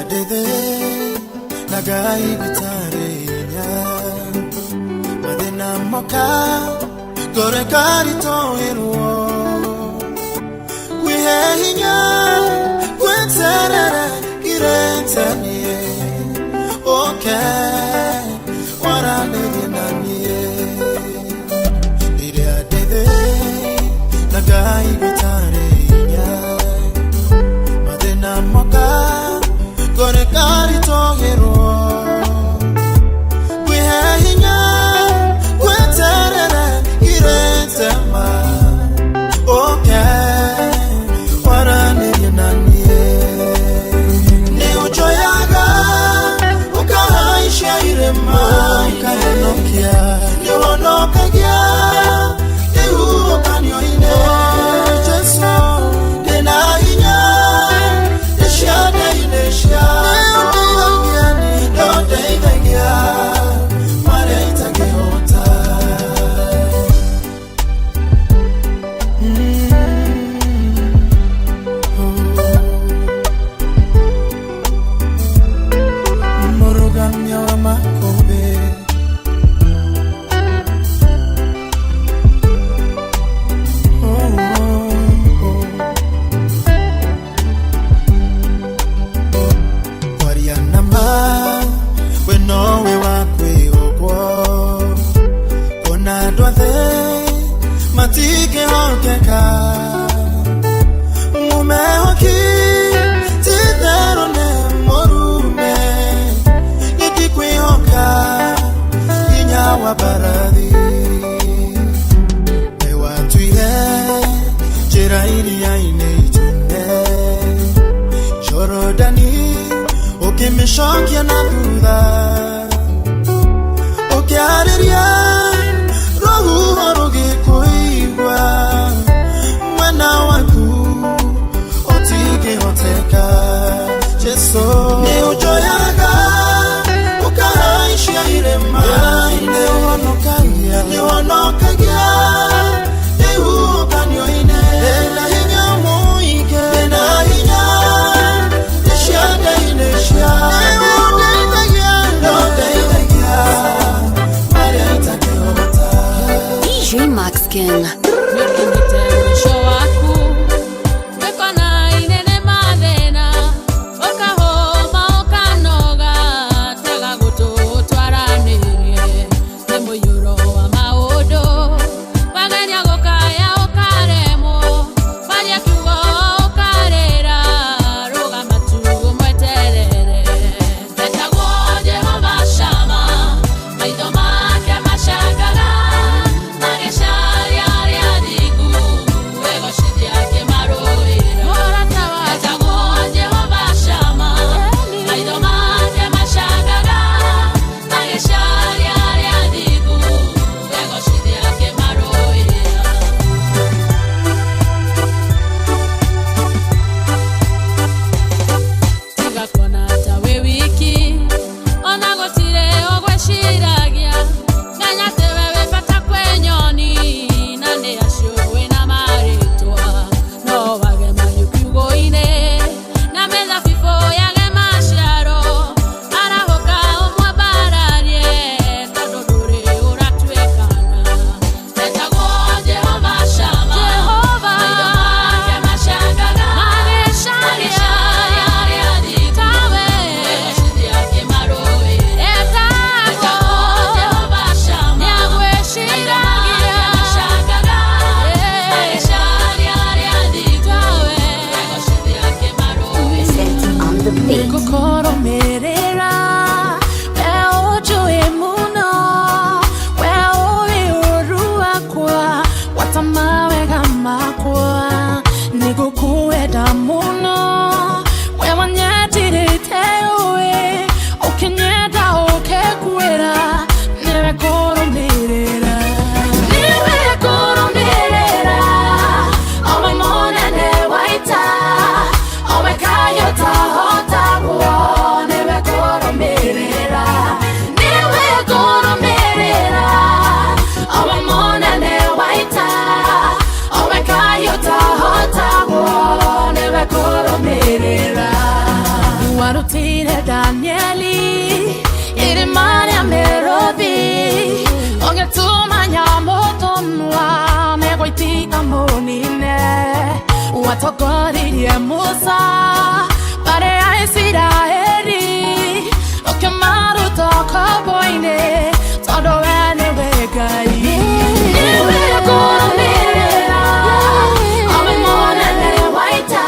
adede nagai bitarinya madena moka gore kari toero wihehinya kwenterere irentanie okay warane nanie ide adede nagai bitarinya madena moka gore kari toero wihehinya kwenterere irentama okay warane nanie ni ujoyaga ukahaisha irema ukanokia ni wonokagia ni ukanyo ine Jesu dena inya deshade inesha ni dode idagia mare itageota Morogamya wa makobe Warianama wenowe wakwe ogwo Kona dwathe matike hokeka Mumehoki tidero ne morume Nikikwe hoka inyawa baradhi Ewa tuile jeraili ya ineitune Jorodani ukimishongia na dudha Ukiariria rohu horoge kuigwa Mwana waku otige hoteka Jesu ni ujoyaga ukahaishia irema Ni wonokagia Ni ukanyo ine Ena hinya moike Ena hinya Nishade inesha DJ Maxkin. Hota, hota, hota, Marutire Danieli Irimania Merovi Onge tumanya motonwa Negoiti amonine Watokori Musa Pare aisira eri Oke maruto koboine Todo ene wegai Niwe goro mirera Ome mone ne waita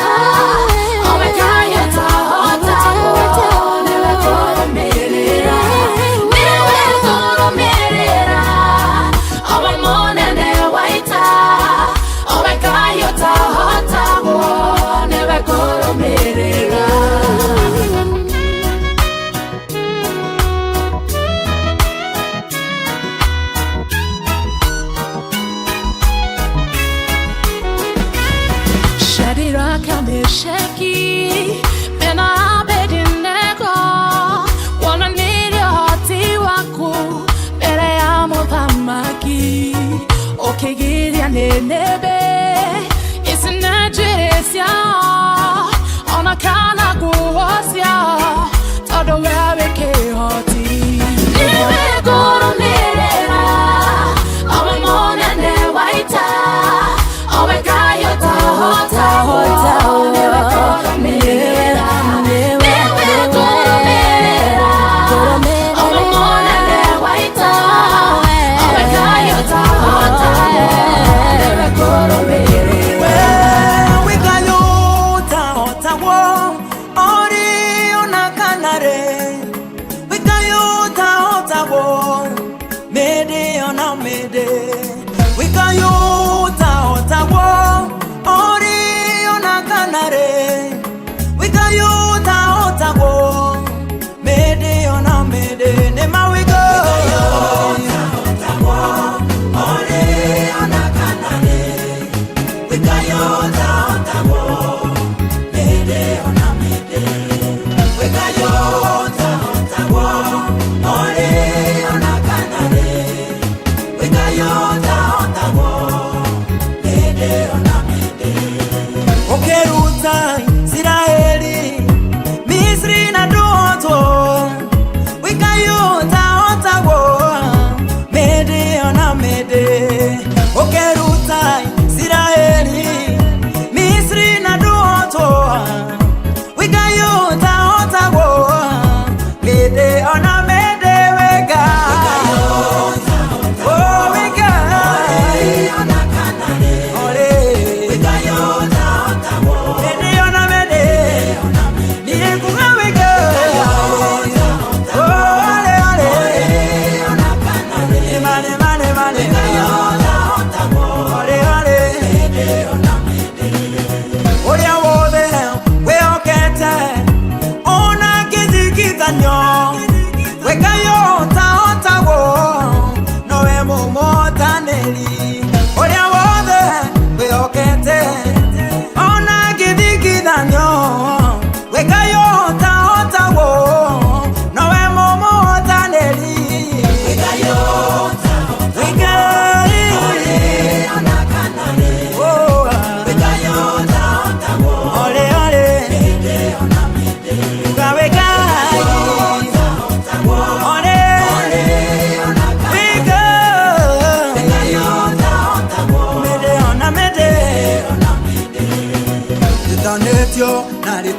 Ome kaya ta hota Niwe goro mirera Niwe goro mirera Ome mone ne waita Ome kaya ta hota Niwe goro mirera Sheki Mena Abednego Wana niri hoti waku Mere ya mopamaki Okegiri ya nenebe Isine jirisya Ona kana guhosya Todo wewe ke hoti Niwe guru mirera Ome mone ne waita Ome kayo ta hota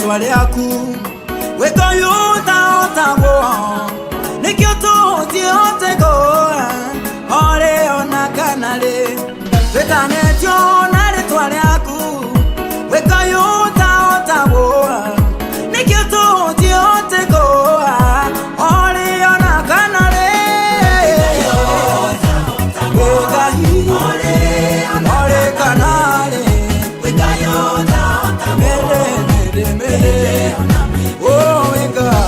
Waliaku weko yuta otawo nikyoto tiotego ore ona kanale wetanetyo nare twaliaku weko yuta otawo nikyoto tiotego ore ona kanale ore kanale weko yuta otawo oh my God.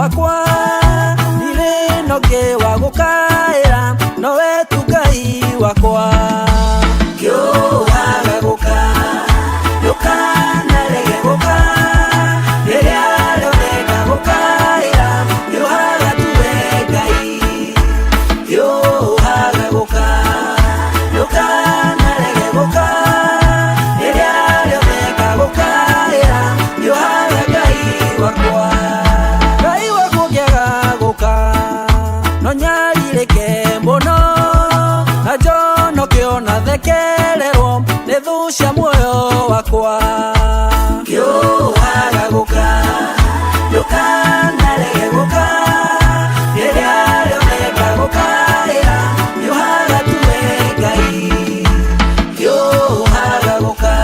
wakwa nile noge wagukaira nowe tukai wakwa yo hagaguka yoka narege guka ere rega gukaira yo haga tuwegai yo hagaguka yoka narege guka ere rega gukaira yo haga gai wakwa thekererwo nĩ thũ cia muoyo wakwa kĩũ hagaguka yũka narege gũka rĩrĩa rĩoneka gũkaĩra nĩũhaga tuwe Ngai kĩũ hagaguka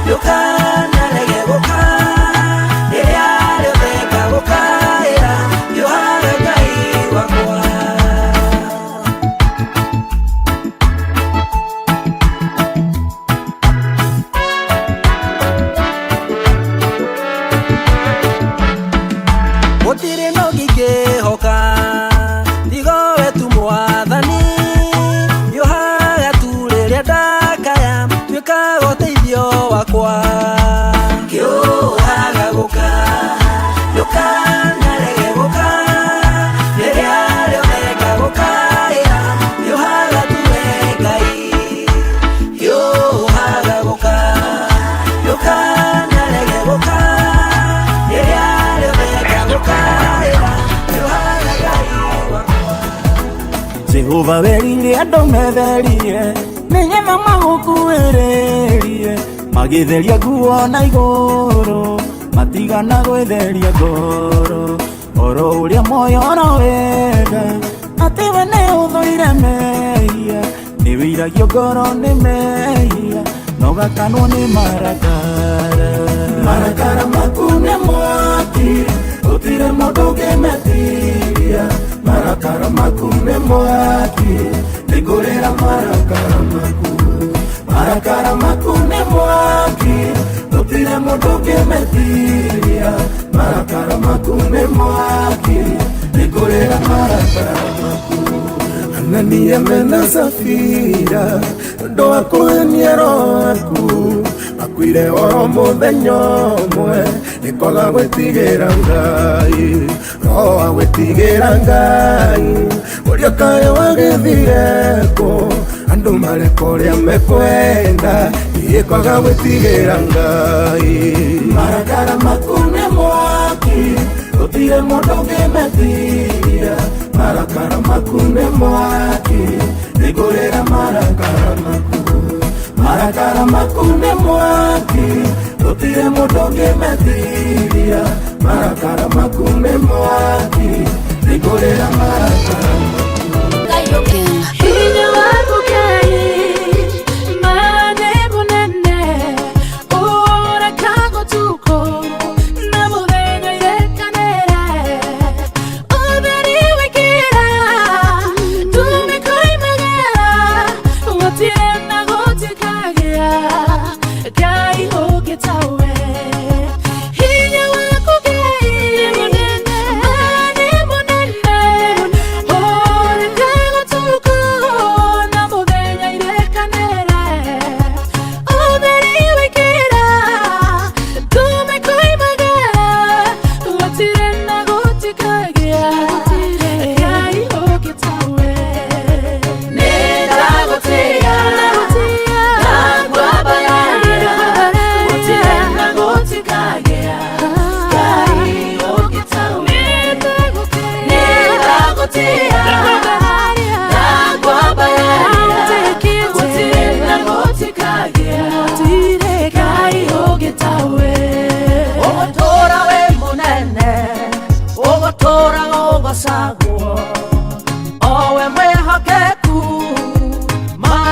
yũka narege gũka rĩrĩa rĩoneka gũkaĩra nĩũhaga Ngai wakwa wakwa kĩũ hagaguka yũka narege gũka rĩrĩa rĩoneka gũkaĩra nĩũhaga tuwe Ngai kĩũ hagaguka yũka narege gũka rĩrĩa rĩoneka gũkaĩra nĩũhaga Ngai wakwa Jehova werire andũ metherie nĩgetha magũkuĩrĩrie magĩtheria nguo na igũrũ matigana gwĩtheria ngoro oro ũrĩa moyo no wega atĩ we nĩ ũthũire mehia nĩ wĩiragio ngoro nĩ mehia na ũgakanwo nĩ marakara marakara maku nĩ mwaki gũtirĩ mũndũ ũngĩmetiria marakara maku nĩ mwaki nĩngũrĩra marakara maku marakara maku nĩ mwaki gũtirĩ mũndũ ũngĩmetiria marakara maku nĩ mwaki nĩngũrĩra marakara maku Anania mena Safira ndũ wa kũhenia roho waku akuire oro mũthenya ũmwe nĩkwaga gwĩtigĩra Ngai roho wa gwĩtigĩra Ngai ũrĩa kaĩ wagĩthire kũ andũ mareka ũrĩa mekwenda nĩkwaga gwĩtigĩra Ngai marakara maku nĩ mwaki gũtirĩ mũndũ ũngĩmetiria marakara maku nĩ mwaki nĩngũrĩra marakara maku marakara maku nĩ mwaki gũtirĩ mũndũ ũngĩmetiria marakara maku nĩ mwaki nĩngũrĩra marakara maku Oh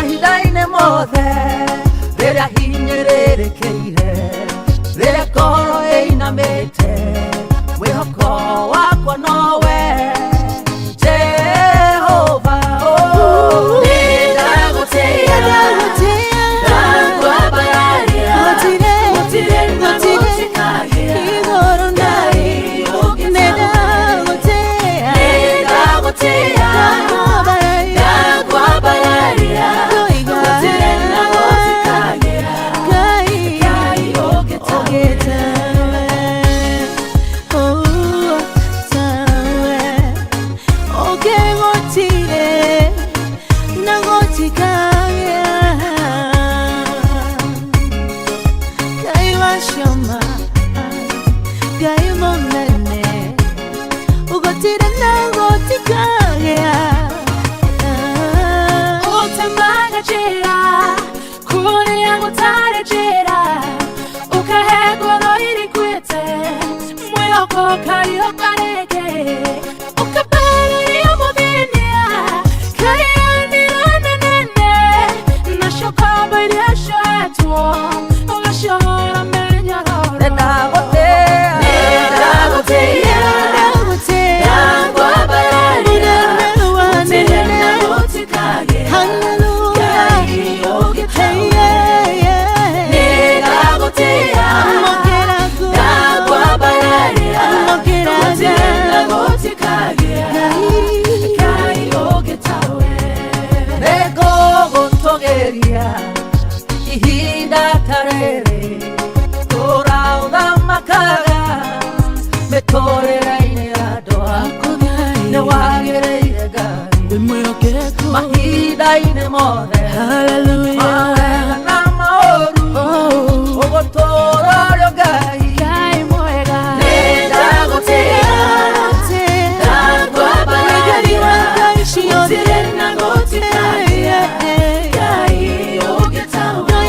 mahinda-inĩ mothe rĩrĩa hinyĩrĩrĩkĩire, rĩrĩa ngoro ĩinamĩte, mwĩhoko wakwa nowe Jehova. Nĩndagũtĩĩa, ndakwambararia, gũtirĩ na gũtikagĩa igũrũ na igũrũ. Nĩndagũtĩĩa, ndakwambararia, gũtirĩ na gũtikagĩa Ngai ũngĩ tawe. Ihinda tarere tũraũthamakaga mĩtũrĩre-inĩ ya andũ aku, nĩwagĩrĩire Ngai mahinda-inĩ mothe, mawega na maũru ũgũtũũra ũrĩ Ngai mwega. Nĩndagũtĩĩa, ndakwambararia, gũtirĩ na gũtikagĩa Ngai ũngĩ tawe.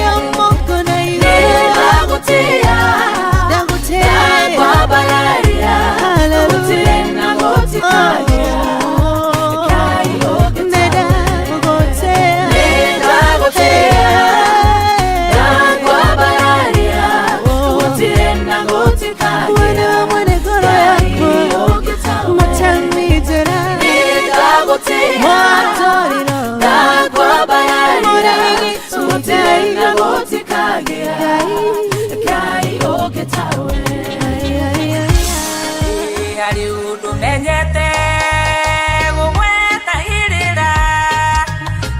Nĩndagũtĩĩa, ndakwambararia, gũtirĩ na gũtikagĩa Ngai ũngĩ tawe. Nĩndagũtĩĩa, ndakwambararia, gũtirĩ na gũtikagĩa Ngai ũngĩ tawe. Nĩndagũtĩĩa, ndakwambararia, gũtirĩ na gũtikagĩa Ngai ũngĩ tawe. Harĩ ũndũ menyete gũgwetagĩrĩra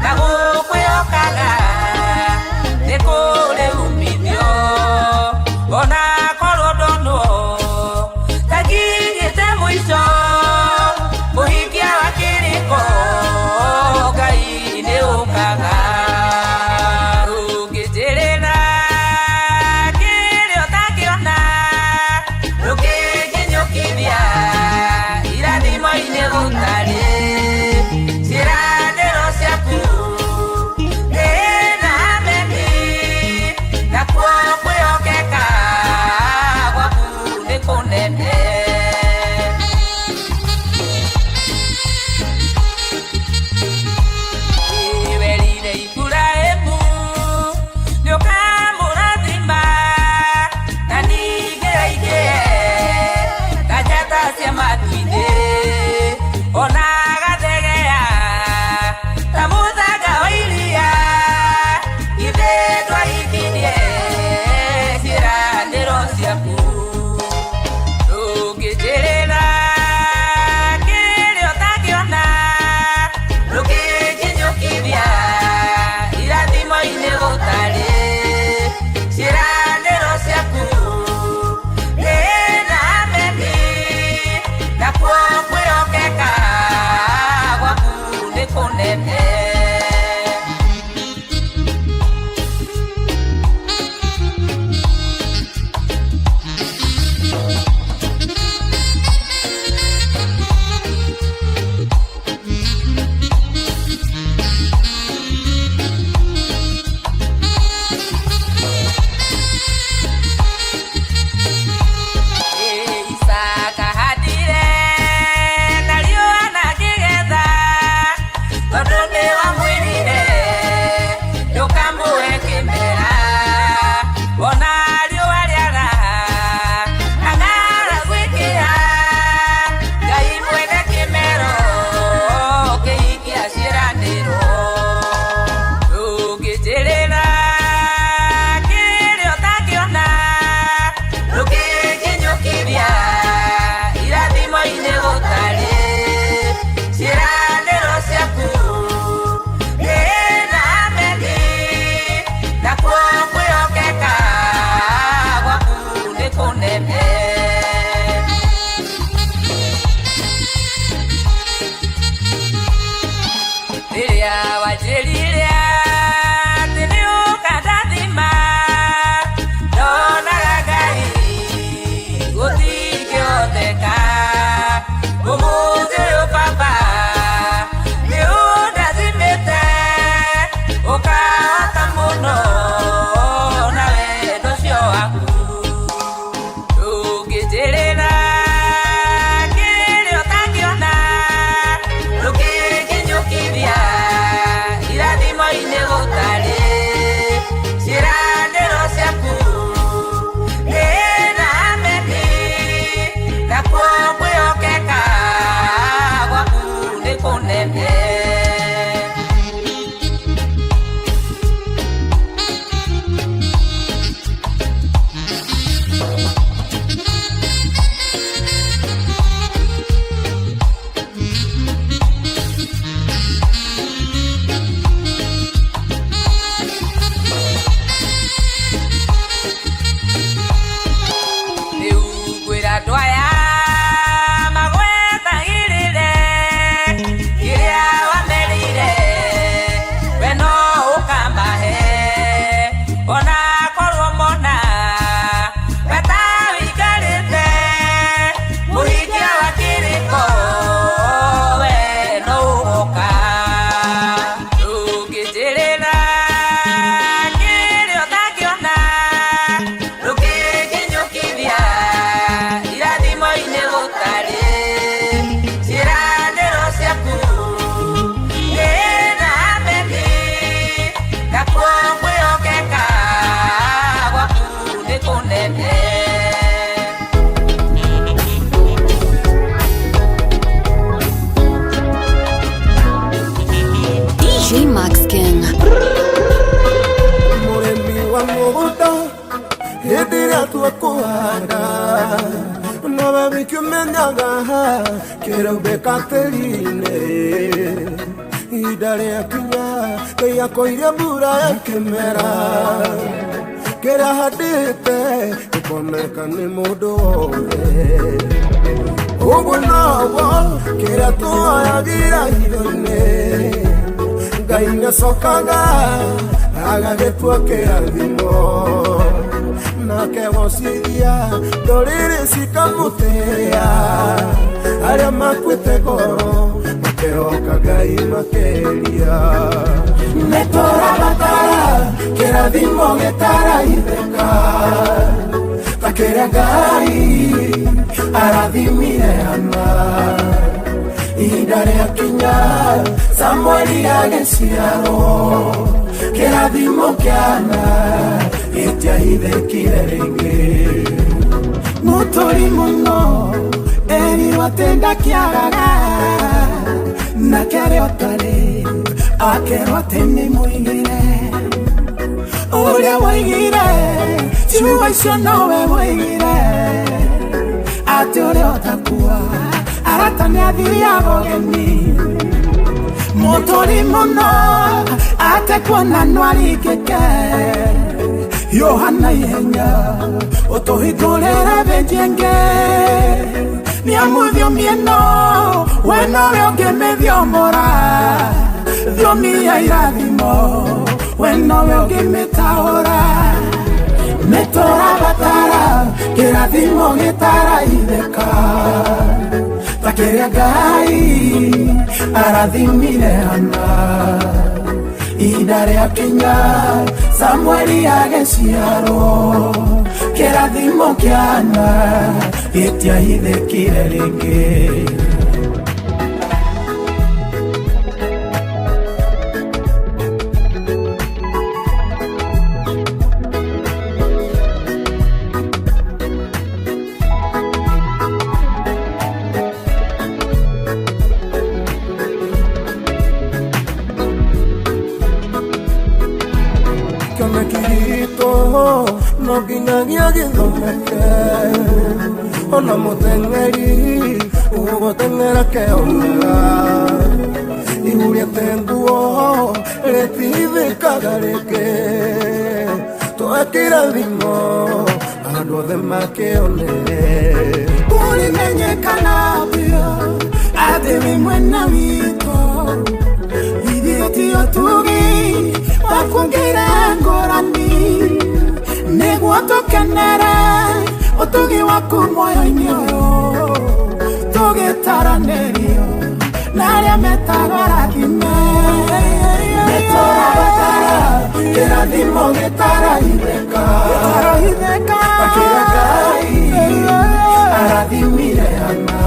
na gũkwĩhokaga nĩ kũrĩ umithio, ona korwo ndonwo ta nginyĩte mũico, mũhingia wa kĩrĩko Ngai nĩũkaga. Ũngĩnjĩrĩra kĩrĩa ũtangĩona, ndũkĩnyinyũkithia irathimo-inĩ gũtarĩ, ciĩranĩro ciaku nĩ ameni, nakuo kwĩhokeka gwaku nĩ kũnene. Werire ya tu kuhanda no baby kumenyaga quiero bekaterine idare akinya kaya koire bura yakemera kera hadite ikoneka ni mudo ubunobo kera tu ayagira idone gaina sokaga agage tu kera dimo na que vosiria dorire sikamutea ale makwete goro makero kagai makeria netora batara kera dimo getara ideka takera gai aradimire ana idare akinya Samueli agesiaro kera dimo kiana Etia hide kirerenge Motori mono Eri watenda kiaraga Na kere otare Akero atene moigire Ore moigire Chua isho nowe moigire Ate ore otakua Aratane adhiri abogeni Motori mono Ate kuona nwari keke Yohana yenya otohidolera benjenge ni amudio mieno weno yoge medio mora dio mia iradimo weno yoge metaora metora batara iradimo getara ideka takeria gai aradimire ana idare akinya Samueli agesiaro kera dimo kiana etia hide kirerenge no ginagia gidomeke ona motengeri ugo tengera que ona ihuria tenduo retibe kagareke to akira dimo ado de makeone uri menye kanapio ademi mwena wito idioti otugi wakungira ngorani Nego tokenere otogi waku moyo inyo toge taranerio naria metagora dime metora batara kera dimo getara ideka akira gai aradimire ana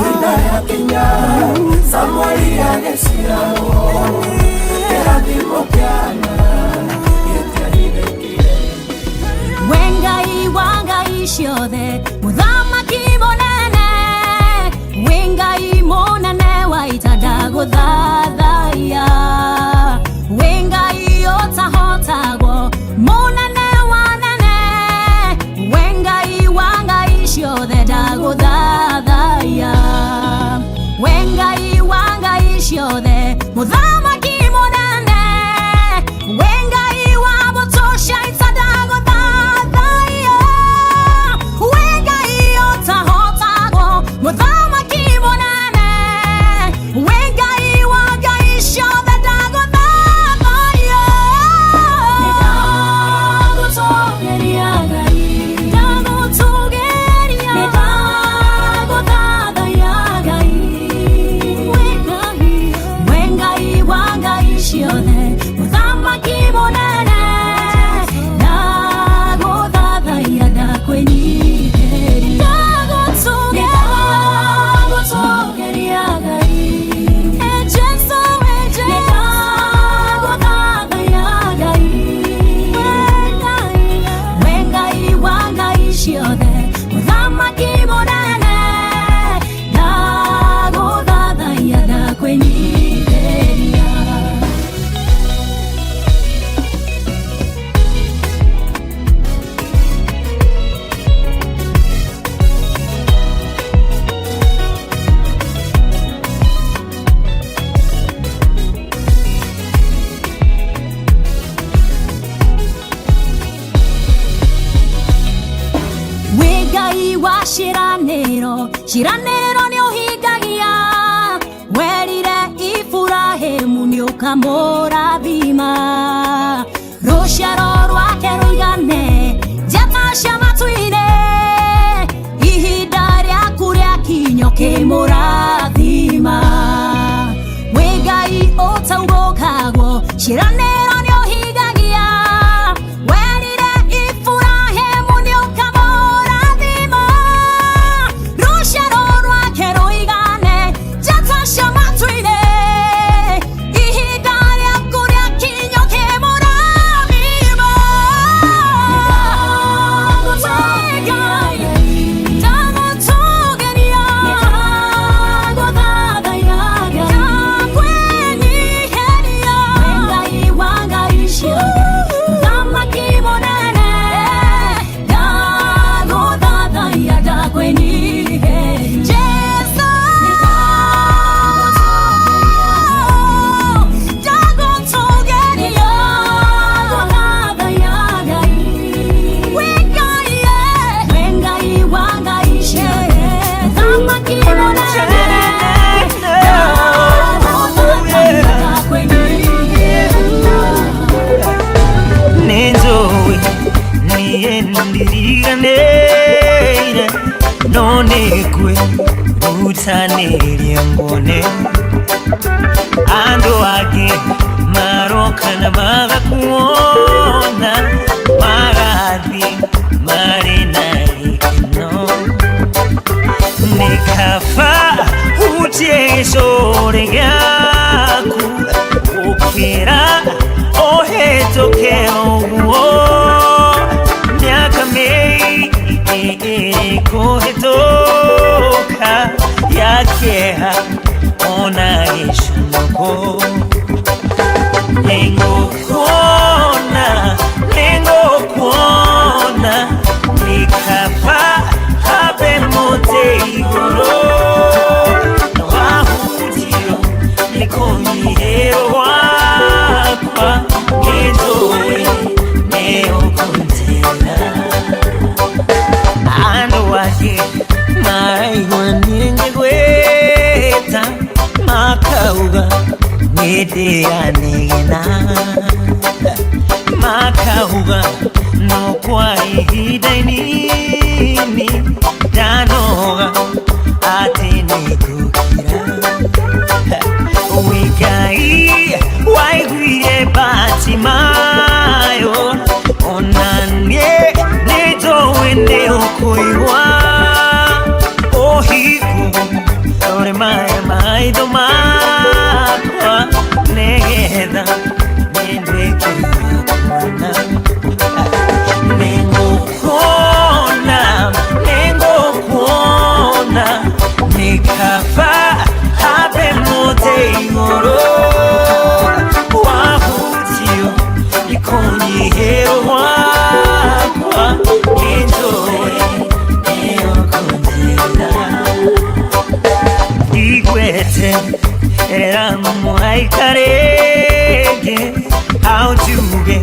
ida yakinya Samueli agesiao kera dimo kiana Wengai wangai shiode mudama kimonene Wengai monene waitadago dadaya Wengai otahotago monene wanene Wengai wangai shiode dago dadaya Wengai wangai shiode mudama kimonene Wengai wabotosha itadago Mudama kimonane Wengai wagai shoda dago dadaya Dago togeria gai Dago togeria Dago dadaya gai Wengai wagai shoda Mudama kimonane Dago dadaya da kweni ciranĩro nĩũhingagia werire Iburahĩmu nĩũkamũrathima rũciaro rwake rũigane njata cia matu-inĩ ihinda rĩaku rĩakinya ũkĩmũrathima wĩ Ngai ũtaugũkagwo ciranĩro nĩũhingagia werire Iburahĩmu nĩũkamũrathima rũciaro rwake rũigane njata cia matu-inĩ ihinda rĩaku rĩakinya ũkĩmũrathima nonekwe utanirye ngone ando ake marokana magakuona marathi marinarikino nikafa ujesore yaku ukira ohetokeo miaka kuhitoka yakeha ona ishuko nengo kuona nikapa habe mote igoro wahutio nikonyihero wakwa ngezoe neokontena ando wake maigwanenge gweta makauga ngedeanegena makauga no kwa ihinda inini ndanoga ati nĩngũkira Ngai waiguire Batimayo onanie nĩnjũĩ nĩũkũigua ũhingu ũrĩ maya maitho makwa nĩgetha nĩndwĩkĩra nĩngũkuona nĩkaba habe mote igũrũ wahutio ikonyihĩro wakwa nĩnjũĩ nĩũkũnjĩra igwete eramuaikarĩngĩ aujuge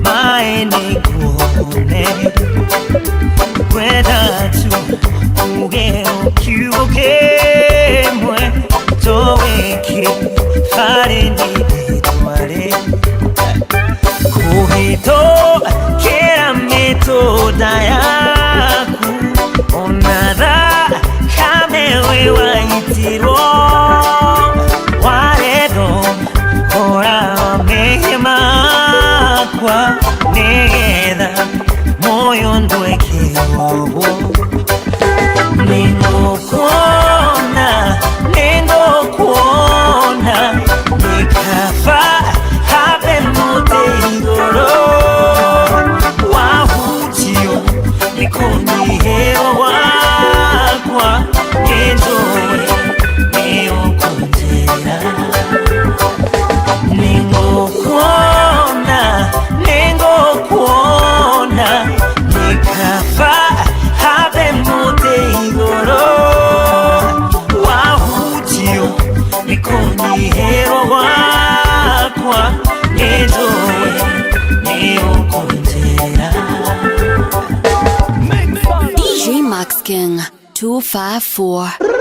maĩ nĩguone kwenda tu uge kiugo kĩmwe toweke farĩ nĩndĩtware kũhĩtũkĩra mĩtũnda yaku ona thakame we waitirwo warendo kũra mehia makwa nĩgetha moyo ndwĩkĩrwo nĩngũkuona nĩkaba habe mote igũrũ wahutio nĩkũnyihĩro wakwa nĩnjũĩ nĩũkũnjĩra nĩngũkuona nĩkaba habe mote igũrũ wahutio nĩkũnyihĩro wakwa nĩnjũĩ nĩũkũnjĩra DJ Max King 254.